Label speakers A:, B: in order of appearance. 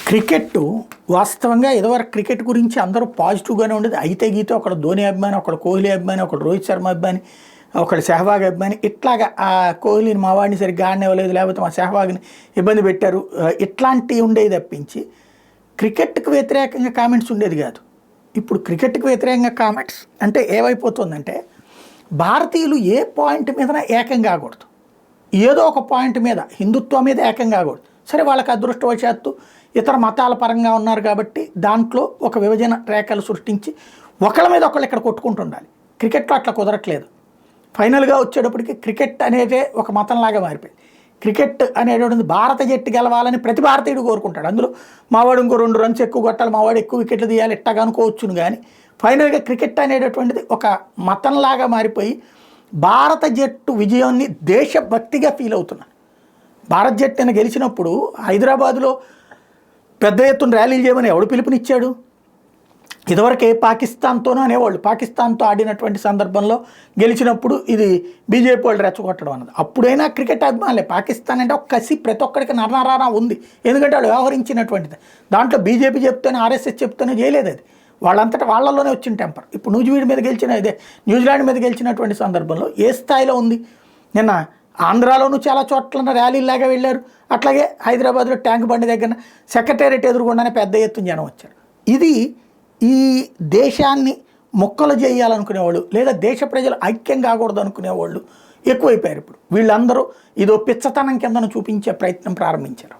A: Cricket వాస్తవంగా ఇదివరకు cricket గురించి అందరూ పాజిటివ్గానే ఉండేది. అయితే గీతే ఒకడు ధోని అభిమాని, ఒకడు కోహ్లీ అభిమాని, ఒకడు రోహిత్ శర్మ అభిమాని, ఒకడు సెహ్వాగ్ అభిమాని, ఇట్లాగా ఆ కోహ్లీని మా వాడిని సరిగ్గా ఆడనివ్వలేదు, లేకపోతే మా సెహ్వాగ్ని ఇబ్బంది పెట్టారు, ఇట్లాంటివి ఉండేది తప్పించి క్రికెట్కి వ్యతిరేకంగా కామెంట్స్ ఉండేది కాదు. ఇప్పుడు క్రికెట్కి వ్యతిరేకంగా కామెంట్స్ అంటే ఏమైపోతుందంటే భారతీయులు ఏ పాయింట్ మీద ఏకం కాకూడదు, ఏదో ఒక పాయింట్ మీద హిందుత్వం మీద ఏకం కాకూడదు. సరే, వాళ్ళకి అదృష్టవశాత్తు ఇతర మతాల పరంగా ఉన్నారు కాబట్టి దాంట్లో ఒక విభజన రేఖలు సృష్టించి ఒకళ్ళ మీద ఒకళ్ళు ఇక్కడ కొట్టుకుంటుండాలి. క్రికెట్లో అట్లా కుదరట్లేదు. ఫైనల్గా వచ్చేటప్పటికి క్రికెట్ అనేదే ఒక మతంలాగా మారిపోయింది. క్రికెట్ అనేటువంటిది భారత జట్టు గెలవాలని ప్రతి భారతీయుడు కోరుకుంటాడు. అందులో మావాడు ఇంకో 2 రన్స్ ఎక్కువ కొట్టాలి, మావాడు ఎక్కువ వికెట్లు తీయాలి, ఇట్టగా అనుకోవచ్చును. కానీ ఫైనల్గా క్రికెట్ అనేటటువంటిది ఒక మతంలాగా మారిపోయి భారత జట్టు విజయాన్ని దేశభక్తిగా ఫీల్ అవుతున్నాను. భారత జట్టును గెలిచినప్పుడు హైదరాబాదులో పెద్ద ఎత్తున ర్యాలీలు చేయమని ఎవడు పిలుపునిచ్చాడు? ఇదివరకే పాకిస్తాన్తోనూ అనేవాళ్ళు. పాకిస్తాన్తో ఆడినటువంటి సందర్భంలో గెలిచినప్పుడు ఇది బీజేపీ వాళ్ళు రెచ్చగొట్టడం అన్నది. అప్పుడైనా క్రికెట్ అభిమానులే. పాకిస్తాన్ అంటే ఒక కసి ప్రతి ఒక్కడికి నరనరానా ఉంది. ఎందుకంటే వాళ్ళు వ్యవహరించినటువంటిది దాంట్లో బీజేపీ చెప్తేనే ఆర్ఎస్ఎస్ చెప్తేనే చేయలేదు. అది వాళ్ళంతటా వాళ్ళలోనే వచ్చిన టెంపర్. ఇప్పుడు న్యూజిలాండ్ మీద గెలిచినటువంటి సందర్భంలో ఏ స్థాయిలో ఉంది? నిన్న ఆంధ్రాలోనూ చాలా చోట్ల ర్యాలీలాగా వెళ్ళారు. అట్లాగే హైదరాబాద్లో ట్యాంక్ బండి దగ్గర సెక్రటేరియట్ ఎదురుగుండానే పెద్ద ఎత్తున జనం వచ్చారు. ఇది ఈ దేశాన్ని మొక్కలు చేయాలనుకునేవాళ్ళు లేదా దేశ ప్రజలు ఐక్యం కాకూడదు అనుకునేవాళ్ళు ఎక్కువైపోయారు. ఇప్పుడు వీళ్ళందరూ ఇదో పిచ్చతనం కిందను చూపించే ప్రయత్నం ప్రారంభించారు.